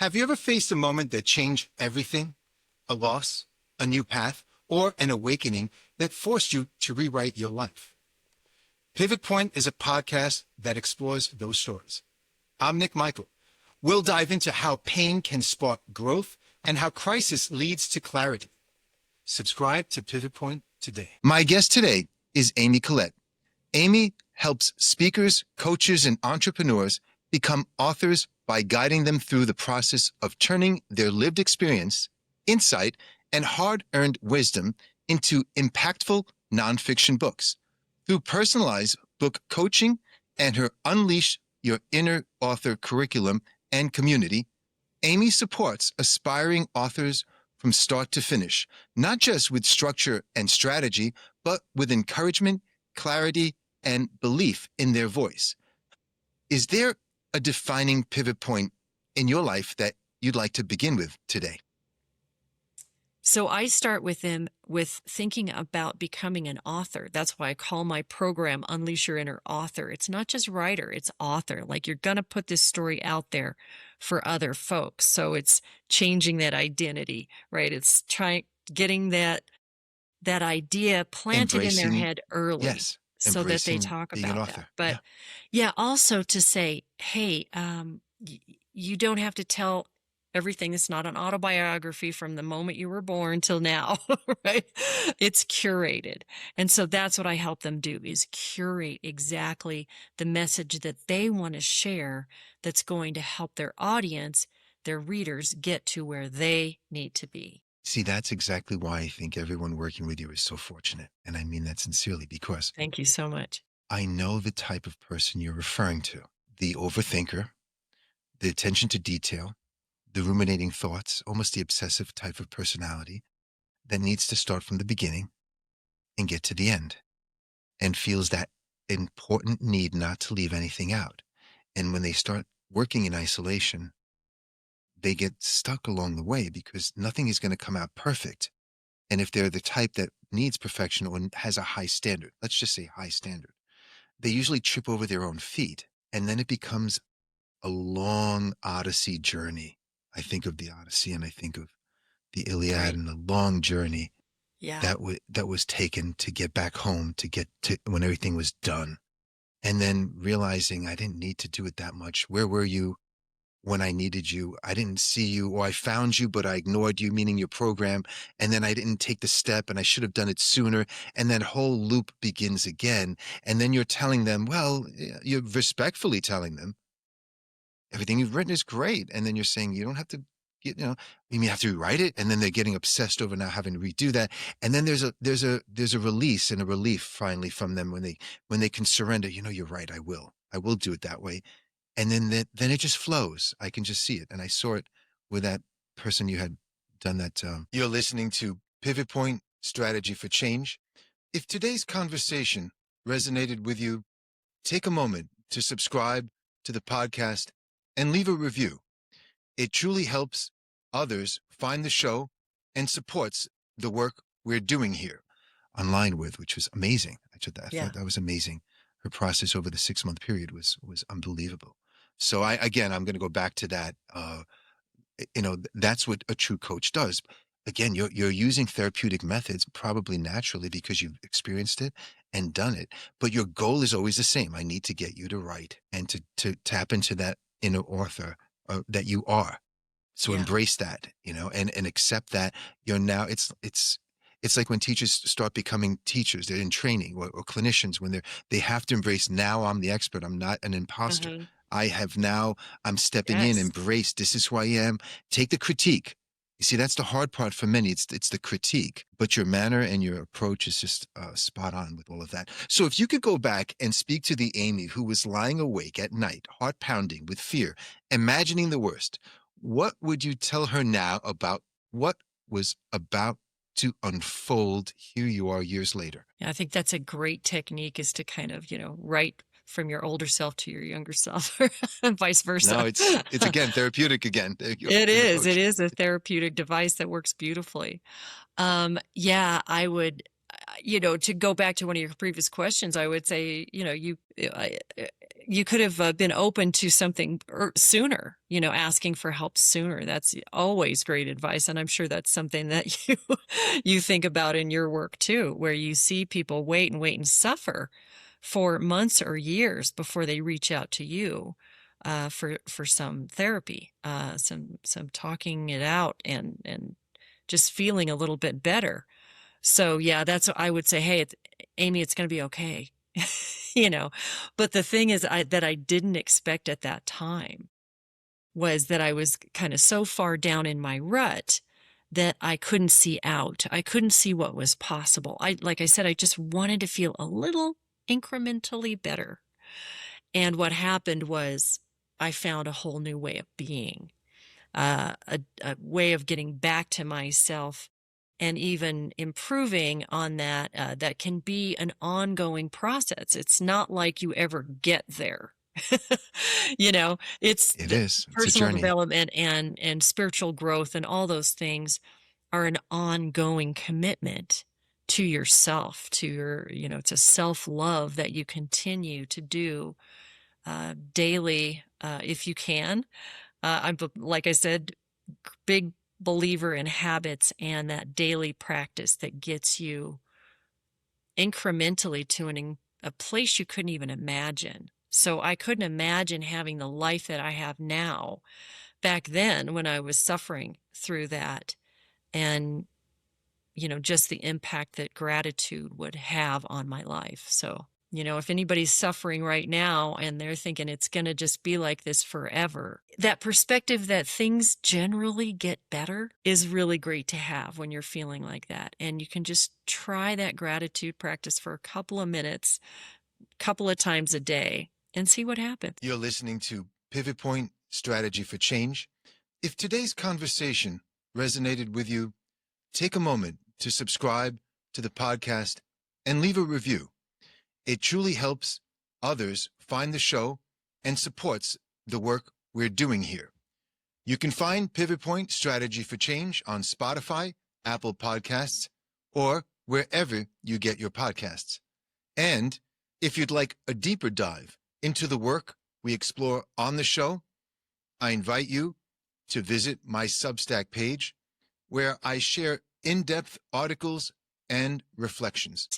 Have you ever faced a moment that changed everything? A loss, a new path, or an awakening that forced you to rewrite your life? Pivot Point is a podcast that explores those stories. I'm Nick Michael. We'll dive into how pain can spark growth and how crisis leads to clarity. Subscribe to Pivot Point today. My guest today is Amy Collette. Amy helps speakers, coaches, and entrepreneurs become authors by guiding them through the process of turning their lived experience, insight, and hard-earned wisdom into impactful nonfiction books. Through personalized book coaching and her Unleash Your Inner Author curriculum and community, Amy supports aspiring authors from start to finish, not just with structure and strategy, but with encouragement, clarity, and belief in their voice. Is there a defining pivot point in your life that you'd like to begin with today? So I start with them with thinking about becoming an author. That's why I call my program Unleash Your Inner Author. It's not just writer, it's author. Like, you're going to put this story out there for other folks. So it's changing that identity, right? It's getting that idea planted in their head early. Yes. So that they talk about that. But yeah, also to say, hey, you don't have to tell everything. It's not an autobiography from the moment you were born till now, right? It's curated. And so that's what I help them do, is curate exactly the message that they want to share that's going to help their audience, their readers, get to where they need to be. See, that's exactly why I think everyone working with you is so fortunate. And I mean that sincerely, because thank you so much. I know the type of person you're referring to: the overthinker, the attention to detail, the ruminating thoughts, almost the obsessive type of personality that needs to start from the beginning and get to the end, and feels that important need not to leave anything out. And when they start working in isolation, they get stuck along the way because nothing is going to come out perfect. And if they're the type that needs perfection or has a high standard, let's just say high standard, they usually trip over their own feet. And then it becomes a long Odyssey journey. I think of the Odyssey and I think of the Iliad, right, and the long journey that was taken to get back home, to get to when everything was done. And then realizing I didn't need to do it that much. Where were you when I needed you? I didn't see you, or I found you, but I ignored you, meaning your program. And then I didn't take the step and I should have done it sooner. And that whole loop begins again. And then you're telling them, well, you're respectfully telling them, everything you've written is great. And then you're saying, you don't have to, you have to rewrite it. And then they're getting obsessed over now having to redo that. And then there's a release and a relief finally from them when they can surrender. You're right. I will do it that way. And then it just flows. I can just see it. And I saw it with that person you had done that. You're listening to Pivot Point: Strategy for Change. If today's conversation resonated with you, take a moment to subscribe to the podcast and leave a review. It truly helps others find the show and supports the work we're doing here online with, which was amazing. I thought that was amazing. Her process over the 6-month period was unbelievable. So I'm going to go back to that. That's what a true coach does. Again, you're using therapeutic methods probably naturally because you've experienced it and done it. But your goal is always the same. I need to get you to write and to tap into that inner author that you are. So embrace that, and accept that you're now. It's like when teachers start becoming teachers, they're in training, or clinicians when they have to embrace, now I'm the expert. I'm not an imposter. Mm-hmm. I'm stepping in, embrace, this is who I am. Take the critique. You see, that's the hard part for many. It's the critique, but your manner and your approach is just spot on with all of that. So if you could go back and speak to the Amy who was lying awake at night, heart pounding with fear, imagining the worst, what would you tell her now about what was about to unfold? Here you are years later. Yeah, I think that's a great technique, is to kind of, write from your older self to your younger self and vice versa. No, it's again, therapeutic again. It is a therapeutic device that works beautifully. I would, to go back to one of your previous questions, I would say, you could have been open to something sooner, asking for help sooner. That's always great advice. And I'm sure that's something that you think about in your work too, where you see people wait and suffer for months or years before they reach out to you for some therapy, some talking it out and just feeling a little bit better. So yeah, that's what I would say. Hey, Amy, it's going to be okay. But the thing is that I didn't expect at that time was that I was kind of so far down in my rut that I couldn't see out. I couldn't see what was possible. Like I said, I just wanted to feel a little incrementally better. And what happened was I found a whole new way of being, a way of getting back to myself and even improving on that. That can be an ongoing process. It's not like you ever get there. It's It is. It's a personal journey. development and spiritual growth and all those things are an ongoing commitment to yourself, to your, it's a self-love that you continue to do daily if you can. I'm, like I said, big believer in habits and that daily practice that gets you incrementally to a place you couldn't even imagine. So I couldn't imagine having the life that I have now back then when I was suffering through that. And, just the impact that gratitude would have on my life. So, if anybody's suffering right now and they're thinking it's going to just be like this forever, that perspective that things generally get better is really great to have when you're feeling like that. And you can just try that gratitude practice for a couple of minutes, couple of times a day, and see what happens. You're listening to Pivot Point Strategy for Change. If today's conversation resonated with you, take a moment to subscribe to the podcast and leave a review. It truly helps others find the show and supports the work we're doing here. You can find Pivot Point Strategy for Change on Spotify, Apple Podcasts, or wherever you get your podcasts. And if you'd like a deeper dive into the work we explore on the show, I invite you to visit my Substack page, where I share in-depth articles and reflections.